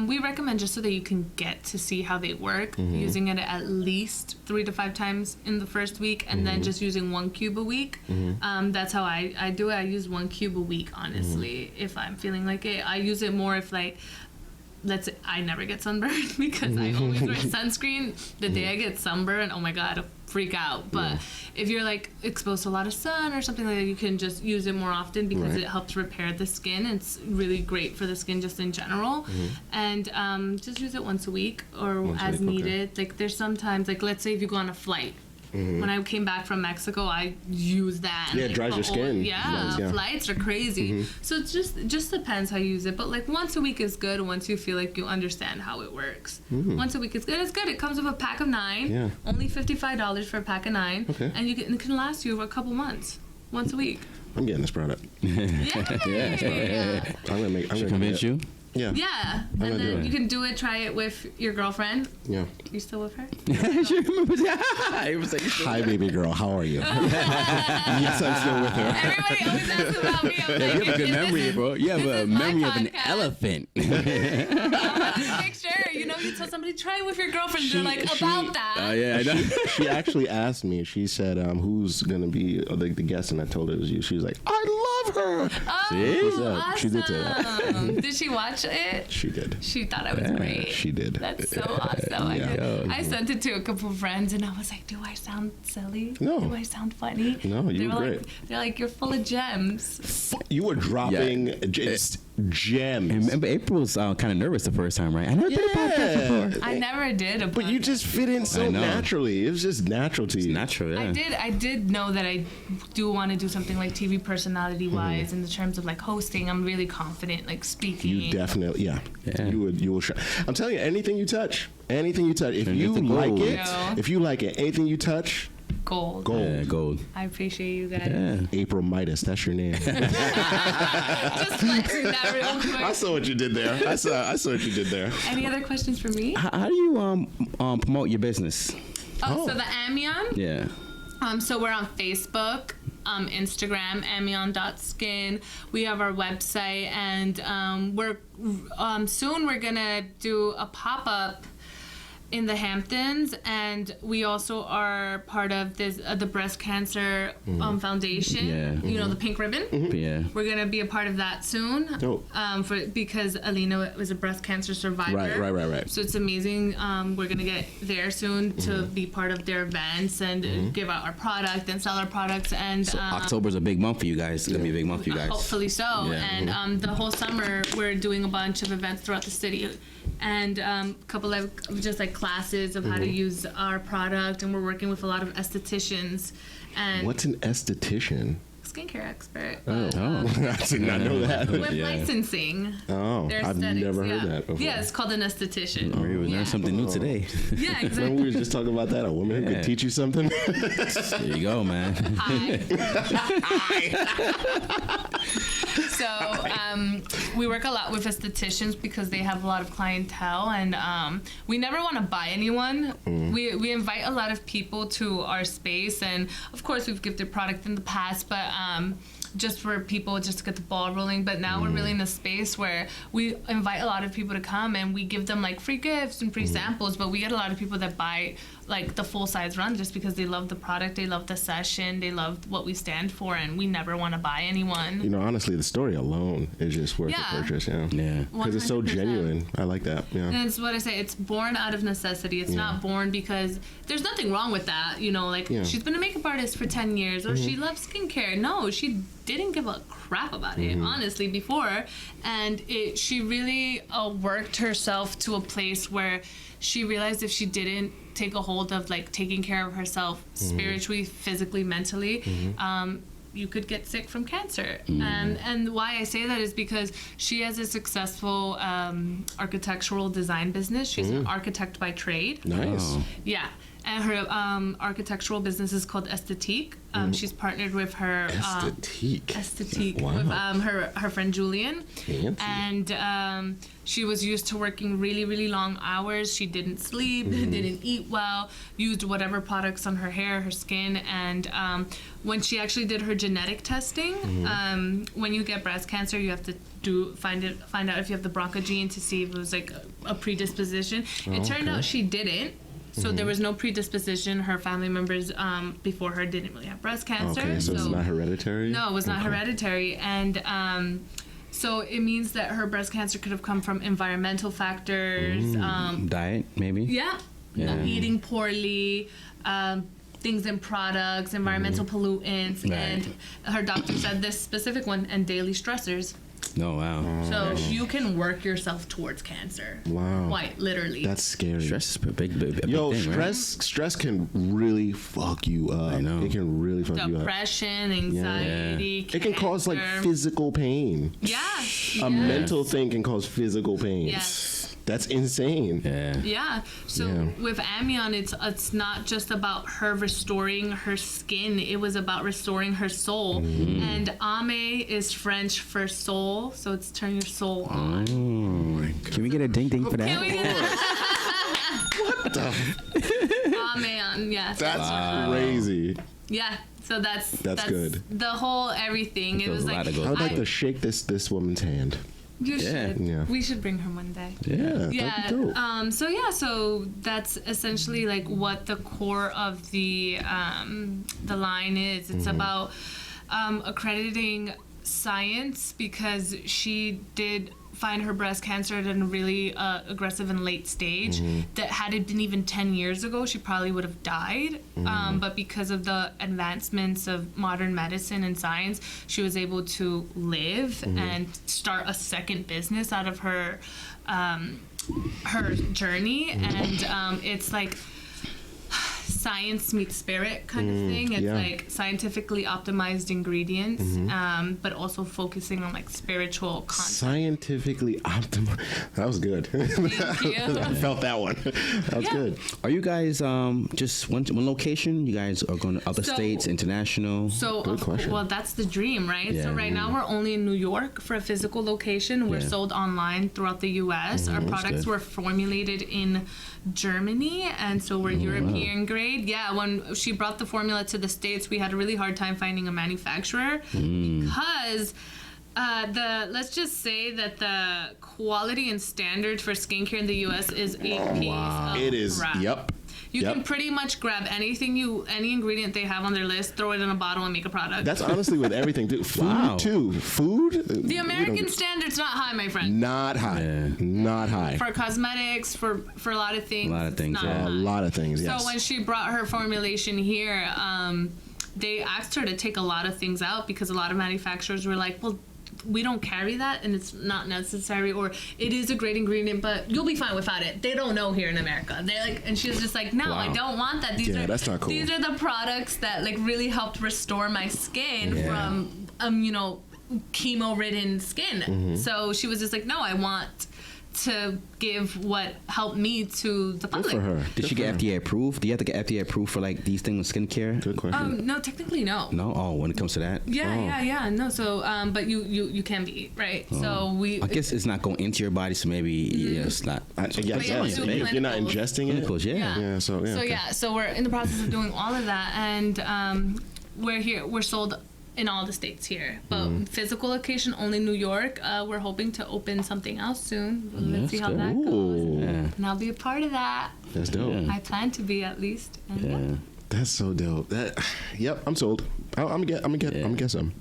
we recommend, just so that you can get to see how they work, using it at least 3 to 5 times in the first week, and then just using 1 cube a week. That's how I do it. I use 1 cube a week, honestly, if I'm feeling like it. I use it more if like, let's say I never get sunburned because I always wear sunscreen. The day I get sunburned, oh my god, freak out. But if you're like exposed to a lot of sun or something like that, you can just use it more often because it helps repair the skin. It's really great for the skin just in general. And just use it once a week or as needed. Like there's sometimes, like let's say if you go on a flight. When I came back from Mexico, I used that. Yeah, it dries your skin. Flights are crazy. So it just depends how you use it. But like once a week is good once you feel like you understand how it works. Once a week is good. It's good. It comes with a pack of 9. Yeah. Only $55 for a pack of 9. Okay. And it can last you a couple months. Once a week. I'm getting this product. Yeah. I'm gonna Convince you? Yeah. Yeah. And then you can try it with your girlfriend. Yeah. You still with her? She remembers. It was like, Hi, baby girl. How are you? Yes, I'm still with her. Everybody always asks about me. I'm like, you have a good memory, bro. You have a memory of an elephant. I want to make sure. You tell somebody, try it with your girlfriend. They're like, about that. Yeah, I know. She actually asked me. She said, "Who's gonna be the guest?" And I told her it was you. She was like, "I love her." Oh, See? awesome. She did say that. Did she watch it? She did. She thought I was great. She did. That's so awesome. I sent it to a couple of friends, and I was like, "Do I sound silly? No. Do I sound funny?" No, you were great. They're like, "You're full of gems." You were dropping just gems. And remember, April was kind of nervous the first time, right? I never did a podcast before. I never did a But you just fit in so naturally. It was just natural to you. Natural, yeah. I did know that I do want to do something like TV personality wise in the terms of like hosting. I'm really confident, like speaking. You definitely, You will. I'm telling you, anything you touch, if you it's like gold. it, anything you touch, gold. Yeah, gold. I appreciate you guys. Yeah. April Midas, that's your name. Just flexing that real quick. I saw what you did there. I saw what you did there. Any other questions for me? How do you promote your business? So the Amion. Yeah. So we're on Facebook, Instagram, amion.skin. We have our website, and we're soon we're gonna do a pop-up in the Hamptons, and we also are part of this the breast cancer foundation. Yeah. The pink ribbon. Yeah. We're gonna be a part of that soon. Dope. Because Alina was a breast cancer survivor. Right. So it's amazing. We're gonna get there soon to be part of their events and give out our product and sell our products. And So October's a big month for you guys. It's gonna be a big month for you guys. hopefully so. Yeah. And the whole summer we're doing a bunch of events throughout the city. And a couple of just like classes of how to use our product, and we're working with a lot of estheticians and What's an esthetician? skincare expert. I did not know that. With licensing. Oh, Their I've aesthetics, never heard that before. Yeah, it's called an esthetician. We learned something new today. Yeah, Remember exactly. we were just talking about that? A woman who could teach you something? There you go, man. So we work a lot with estheticians because they have a lot of clientele, and we never want to buy anyone. We invite a lot of people to our space, and of course we've gifted product in the past, but just for people just to get the ball rolling. But now we're really in a space where we invite a lot of people to come, and we give them like free gifts and free samples, but we get a lot of people that buy like the full size run just because they love the product, they love the session, they love what we stand for, and we never want to buy anyone. Honestly, the story alone is just worth the purchase. Yeah. Because it's so 100%. genuine. I like that. Yeah. And it's what I say, it's born out of necessity. It's not born because there's nothing wrong with that. She's been a makeup artist for 10 years or she loves skincare. No, she didn't give a crap about it, honestly, before. And she really worked herself to a place where she realized if she didn't take a hold of like taking care of herself spiritually, physically, mentally, you could get sick from cancer. And why I say that is because she has a successful architectural design business. She's an architect by trade. Nice. Yeah. And her architectural business is called Esthétique. She's partnered with her Esthétique. Wow. with her friend Julian. Fancy. And she was used to working really, really long hours. She didn't sleep, didn't eat well, used whatever products on her hair, her skin. And when she actually did her genetic testing, when you get breast cancer, you have to find out if you have the BRCA gene to see if it was like a predisposition. It turned out she didn't. So there was no predisposition. Her family members before her didn't really have breast cancer. Okay, so it's not hereditary? No, it was not hereditary. And so it means that her breast cancer could have come from environmental factors. Diet, maybe? Yeah. Eating poorly, things in products, environmental pollutants, Right. and her doctor said this specific one, and daily stressors. No, wow. So you can work yourself towards cancer. Wow. Quite literally. That's scary. Stress is a big thing, right? Stress can really fuck you up. I know. It can really fuck you up. Depression, anxiety, It can cause like cancer. physical pain. Yeah. A mental thing can cause physical pain. Yes. That's insane. Yeah. Yeah. So with Amion, it's not just about her restoring her skin. It was about restoring her soul. And Ame is French for soul, so it's turn your soul on. Can we get a ding ding for that? Can we get What the? Amion? Yes. That's crazy. Yeah. So that's good. The whole everything. It There's was a lot like that goes I would like into to shake this woman's hand. you Yeah. should. Yeah. We should bring her one day. Yeah. Yeah. That'd be dope. So that's essentially like what the core of the line is. It's about accrediting science, because she did find her breast cancer at a really aggressive and late stage, that had it been even 10 years ago, she probably would have died. But because of the advancements of modern medicine and science, she was able to live and start a second business out of her her journey. And it's like science meets spirit kind of thing. It's like scientifically optimized ingredients, but also focusing on like spiritual content. Scientifically optimal. That was good. Thank you. I felt that one. That was good. Are you guys just one location? You guys are going to other So- states, international? So, Good question. well, that's the dream, right? Yeah. So right now we're only in New York for a physical location. We're Yeah. sold online throughout the U.S. Our products good. were formulated in Germany, and so we're European grade. Yeah, when she brought the formula to the States, we had a really hard time finding a manufacturer because let's just say that the quality and standards for skincare in the U.S. is a piece of It is. crap. Yep. You can pretty much grab any ingredient they have on their list, throw it in a bottle, and make a product. That's honestly with everything, dude. Food Wow. too. Food. The American standard's not high, my friend. Not high. Yeah. Not high. For cosmetics, for a lot of things. A lot of things, it's not yeah. A high. lot of things. Yes. So when she brought her formulation here, they asked her to take a lot of things out, because a lot of manufacturers were like, well, we don't carry that and it's not necessary, or it is a great ingredient, but you'll be fine without it. They don't know here in America. They're like, and she was just like, no, I don't want that. Yeah, that's not cool. These are the products that like really helped restore my skin from chemo-ridden skin. So she was just like, no, I want to give what helped me to the Good public. for her. Did she get FDA approved? Do you have to get FDA approved for like these things with skincare? Good question. No, technically no. No? Oh, when it comes to that? Yeah. No, so but you can be, right? So we. I guess it's not going into your body, so maybe it's not. I But yeah, guess we do if you're not clinicals. ingesting it. Clinicals, yeah. Yeah. So okay. So we're in the process of doing all of that, and we're sold in all the states here, but physical location only New York. We're hoping to open something else soon. Let's see how good. that goes, Ooh, Yeah. and I'll be a part of that. that's dope. Yeah. I plan to be, at least. And Yeah. That's so dope. Yep, I'm sold. I'm gonna get some.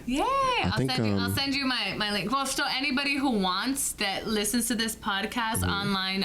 Yay! I'll think, send you my link. Well, so anybody who wants, that listens to this podcast online,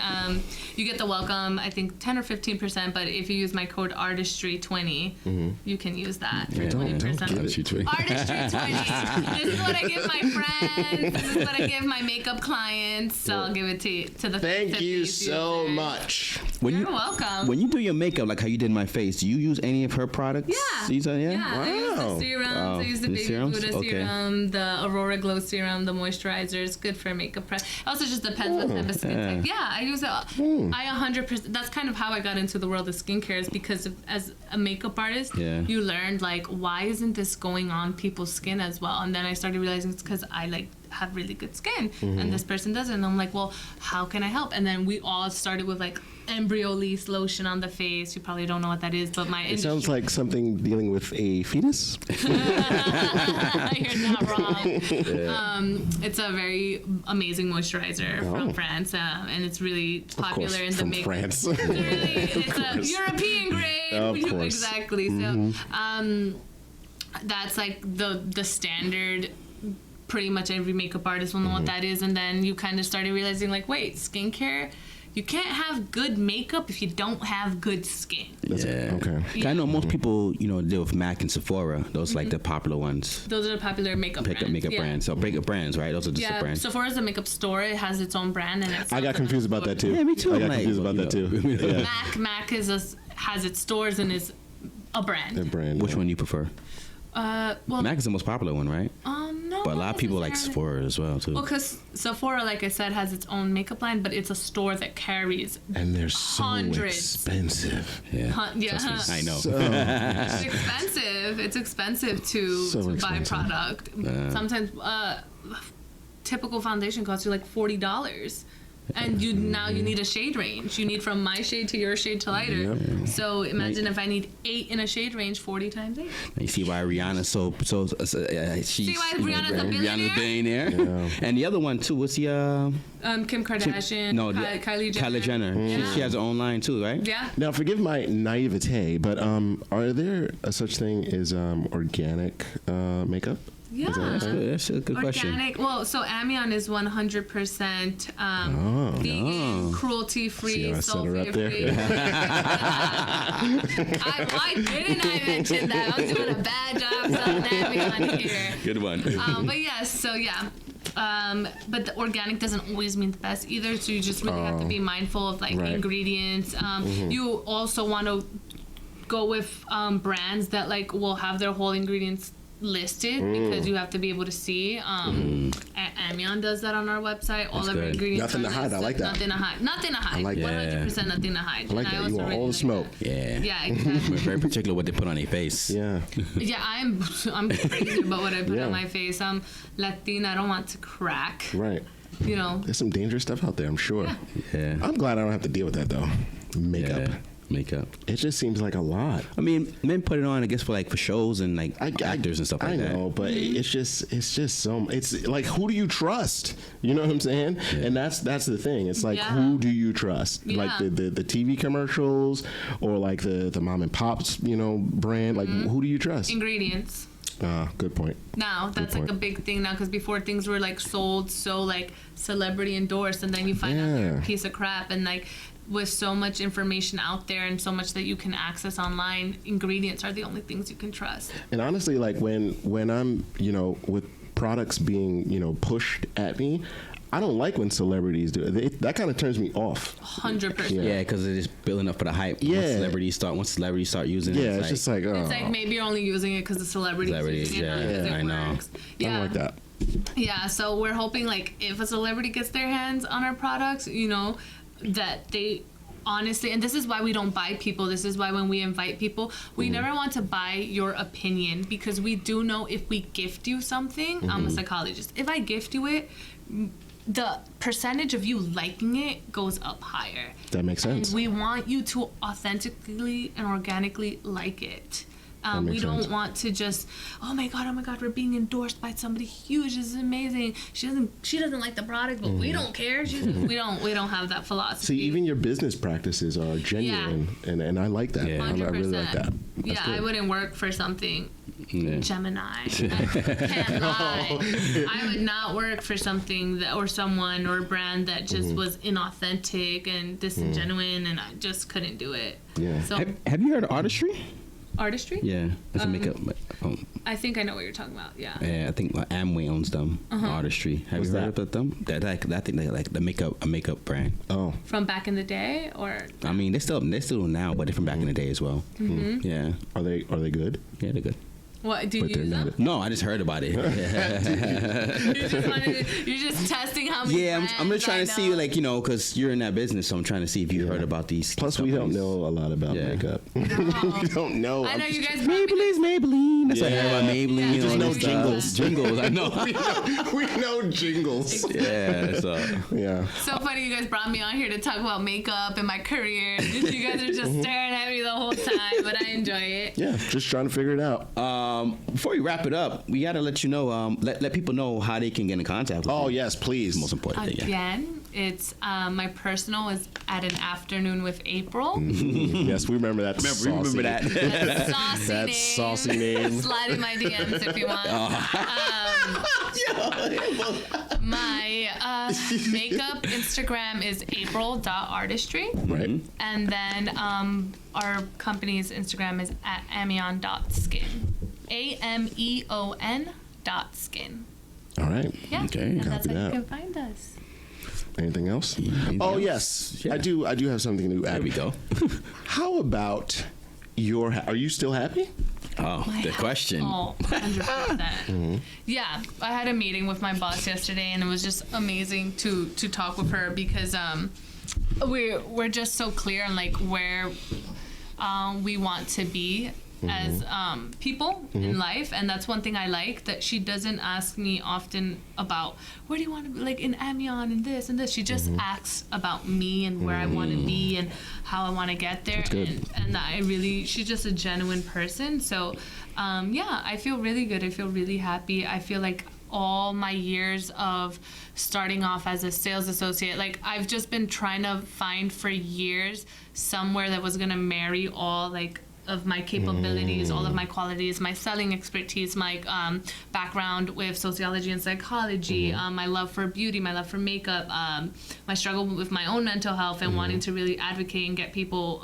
you get the welcome, I think 10 or 15%, but if you use my code artistry20, you can use that for 20%. Give it to me. Artistry20. This is what I give my friends. This is what I give my makeup clients. So I'll give it to the Thank you 50 so users. much. When You're welcome. When you do your makeup, like how you did my face, do you use any of her products? Yeah. These are, Yeah, I use the Wow. serums. Wow. I use the The Baby serums? Buddha Okay. serum, the Aurora Glow serum, the moisturizer. It's good for makeup prep. It also just depends what type of skin type. Yeah, I use it. I 100%. That's kind of how I got into the world of skincare, is because as a makeup artist, you learned like, why isn't this going on people's skin as well? And then I started realizing it's because I like have really good skin and this person doesn't. And I'm like, well, how can I help? And then we all started with like Embryolisse Lotion on the face. You probably don't know what that is, but my It sounds like something dealing with a fetus. You're not wrong. It's a very amazing moisturizer from France, and it's really popular in the from makeup. France. It's a European grade. Of course. Exactly. So that's like the standard. Pretty much every makeup artist will know what that is, and then you kind of started realizing like, wait, skincare you can't have good makeup if you don't have good skin. Okay. I know most people, deal with MAC and Sephora. Those like the popular ones. Those are the popular makeup brands. Makeup yeah. brands. So makeup brands, right? Those are just the brands. Sephora's a makeup store. It has its own brand, and it's I got confused about that too. Yeah, me too. I got confused about that too. Yeah. MAC has its stores and is a brand. Their brand. Which one do you prefer? Well, MAC is the most popular one, right? No. But a lot of people like necessarily. Sephora as well too. Well, because Sephora, like I said, has its own makeup line, but it's a store that carries And they're so hundreds. expensive. Yeah. Yeah. Trust me, I know. It's expensive. It's expensive to buy expensive. product. Sometimes typical foundation costs you like $40. And you need a shade range. You need from my shade to your shade to lighter. Yep. So imagine if I need 8 in a shade range, 40 times 8. You see why Rihanna's she's See why Rihanna's a billionaire? Rihanna's a billionaire. And the other one too, what's the Kim Kardashian, Kylie Jenner. Kylie Jenner. She has her own line too, right? Yeah. Now, forgive my naivete, but are there a such thing as organic makeup? Yeah. That's a good question. Organic. Well, so Amion is 100% vegan, cruelty-free, See how I set her up there? sulfate-free. Why didn't I mention that? I'm doing a bad job selling Amion here. Good one. But yes, so yeah. But the organic doesn't always mean the best either. So you just really have to be mindful of like Right. ingredients. You also want to go with brands that like will have their whole ingredients listed because you have to be able to see. Amion does that on our website. All That's of our good. ingredients. Nothing are to hide. I listed. like that. Nothing to hide. Nothing to hide. I like that. 100% nothing to hide. I like And that. You also want really all the like smoke. that. Yeah. Yeah, exactly. We're very particular what they put on their face. Yeah. Yeah, I'm crazy about what I put Yeah. on my face. I'm Latina. I don't want to crack. Right. You know. There's some dangerous stuff out there, I'm sure. Yeah. I'm glad I don't have to deal with that though. Makeup. Yeah. Makeup. It just seems like a lot. I mean, men put it on, I guess, for shows and actors and stuff like that. I know, but it's just so. It's like, who do you trust? You know what I'm saying? Yeah. And that's the thing. It's like, Yeah. who do you trust? Yeah. Like the TV commercials or like the mom and pops, brand. Like, who do you trust? Ingredients. Good point. Now that's like point. a big thing now because before things were like sold so like celebrity endorsed and then you find out they're a piece of crap and like with so much information out there and so much that you can access online, ingredients are the only things you can trust. And honestly, like when I'm with products being pushed at me, I don't like when celebrities do it. That kind of turns me off. 100%. Yeah, because they're just building up for the hype. Yeah. Once celebrities start using it. Yeah, it's just like, oh, It's like maybe you're only using it because the celebrity's using it, not yeah, because it I know. works. I Yeah. don't like that. Yeah, so we're hoping like if a celebrity gets their hands on our products, that they honestly, and this is why we don't buy people, this is why when we invite people, we never want to buy your opinion because we do know if we gift you something, I'm a psychologist, if I gift you it, the percentage of you liking it goes up higher. That makes sense. And we want you to authentically and organically like it. We makes don't sense. want to just, oh my god, we're being endorsed by somebody huge. This is amazing. She doesn't like the product, but we don't care. We don't have that philosophy. See, even your business practices are genuine, and I like that. Yeah. I really like that. That's Yeah, good. I wouldn't work for something Yeah. Gemini. I can't lie. I would not work for something or someone or a brand that just was inauthentic and disingenuine, and I just couldn't do it. Yeah. So Have you heard of Artistry? artistry? Yeah, it's a makeup. I think I know what you're talking about. Yeah. Yeah, I think Amway owns them. Artistry. Have What's you heard that? about them? I think they like a makeup brand. Oh, From back in the day, or I mean, they're still now, but they're from back in the day as well. Yeah, are they good? yeah, they're good. what do you But they're use them? not. No, I just heard about it. You're just testing how many. Yeah, I'm just trying to see, know. because you're in that business, so I'm trying to see if you heard about these. Plus, we don't companies. know a lot about Yeah. makeup. we don't know. I know I'm you just- guys. brought me Maybelline. That's what I heard about Maybelline. Yeah, and just all know that stuff. jingles. Jingles, I know. we know jingles. Yeah, so Yeah. So funny you guys brought me on here to talk about makeup and my career. You guys are just staring at me the whole time, but I enjoy it. Yeah, just trying to figure it out. before we wrap it up, we gotta let you know, let people know how they can get in contact with you. Oh, yes, please. Most important thing. Yeah. Again, It's my personal is at an afternoon with April. Yes, we remember that. We remember that. That's saucy That name. saucy name. Slide in my DMs if you want. My makeup Instagram is april.artistry. Right. And then our company's Instagram is at ameon.skin. AMEON.skin. All right. Yeah. Okay, And that's copy how that. you can find us. Anything else? Anything Oh else? yes, Yeah. I do have something to add. There we go. How about are you still happy? Oh, the question. Oh, 100%. Yeah, I had a meeting with my boss yesterday, and it was just amazing to talk with her because we're just so clear on like where we want to be as people in life, and that's one thing I like, that she doesn't ask me often about where do you want to be, like in Amion and this and this. She just asks about me and where I want to be and how I want to get there, and that she's just a genuine person. So yeah, I feel really good. I feel really happy. I feel like all my years of starting off as a sales associate, like I've just been trying to find for years somewhere that was gonna marry all like of my capabilities, all of my qualities, my selling expertise, my background with sociology and psychology, my love for beauty, my love for makeup, my struggle with my own mental health and wanting to really advocate and get people,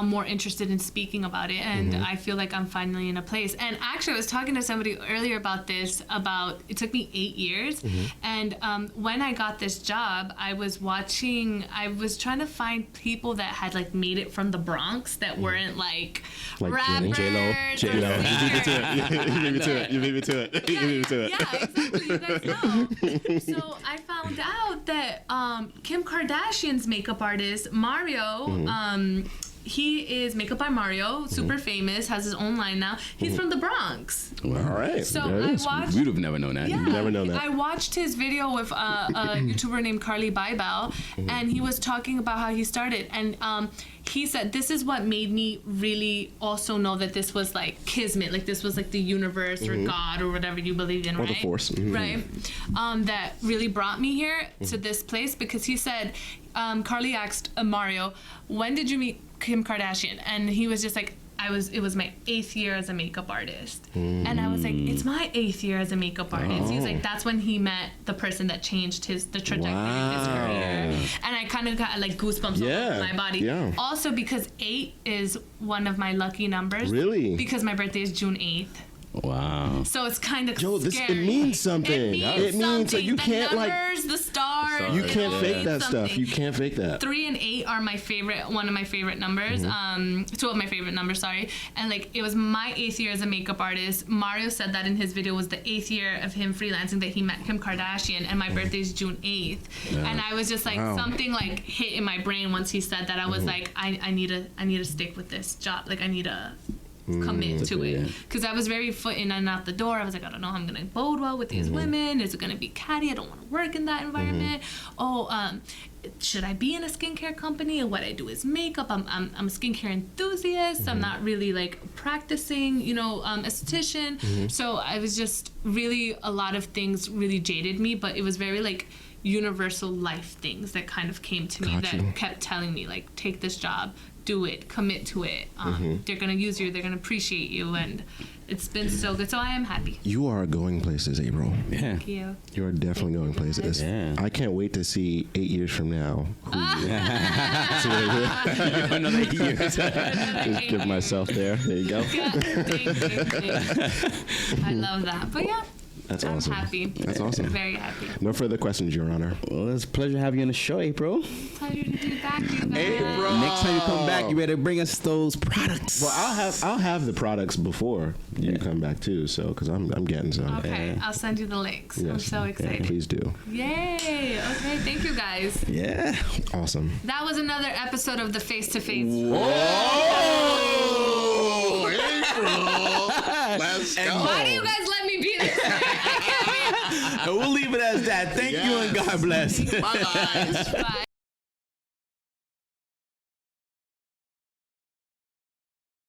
more interested in speaking about it, and I feel like I'm finally in a place. And actually I was talking to somebody earlier about this, it took me 8 years, and when I got this job, I was trying to find people that had like made it from the Bronx that weren't like rappers J-Lo. or You singers. leave me to it. Yeah, exactly. You guys know. So I found out that Kim Kardashian's makeup artist, Mario, he is Makeup by Mario, super famous, has his own line now. He's from the Bronx. All right. So There it I is. watched. We would have never known that. Yeah, never known that. I watched his video with a YouTuber named Carly Bybel, and he was talking about how he started, and he said this is what made me really also know that this was like kismet, like this was like the universe or God or whatever you believe in, Or right? the force. Right? That really brought me here to this place, because he said, Carly asked Mario, when did you meet Kim Kardashian? And he was just like, it was my 8th year as a makeup artist. And I was like, it's my 8th year as a makeup artist. He was like, that's when he met the person that changed the trajectory of his career. And I kind of got like goosebumps all over my body. Yeah. Also because 8 is one of my lucky numbers. Really? Because my birthday is June 8th. Wow. So it's kind of Yo, it scary. means something. It means that you the can't numbers, the stars. you it can't all fake means that stuff. something. You can't fake that. 3 and 8 are one of my favorite numbers. 2 of my favorite numbers, sorry. And like it was my 8th year as a makeup artist. Mario said that in his video was the 8th year of him freelancing that he met Kim Kardashian, and my birthday is June 8th. And I was just like, something like hit in my brain once he said that. I was like, I need to stick with this job. Like I need to commit to it, because I was very foot in and out the door. I was like, I don't know how I'm gonna bode well with these women. Is it gonna be catty? I don't want to work in that environment. Should I be in a skincare company? And what I do is makeup. I'm a skincare enthusiast. I'm not really like practicing, esthetician. So I was just really, a lot of things really jaded me, but it was very like universal life things that kind of came to me that kept telling me like, take this job, do it, commit to it. They're gonna use you, they're gonna appreciate you, and it's been so good. So I am happy. You are going places, April. Yeah. Thank you. You are definitely going places. Yeah. I can't wait to see 8 years from now. Another year. Just give myself there. There you go. Yeah, thank you. I love that. But yeah, That's I'm awesome. happy. That's awesome. Very happy. No further questions, Your Honor. Well, it's a pleasure having you on the show, April. Pleasure to be back, you guys. April. Next time you come back, you better bring us those products. Well, I'll have the products before you come back too. So, because I'm getting some. Okay, I'll send you the links. I'm Yes. so excited. Please do. Yay! Okay, thank you guys. Yeah. Awesome. That was another episode of the Face to Face. Oh, April. Let's go. Why do you guys let me be this way? I can't be. And we'll leave it as that. Thank you and God bless. Bye, guys. Bye.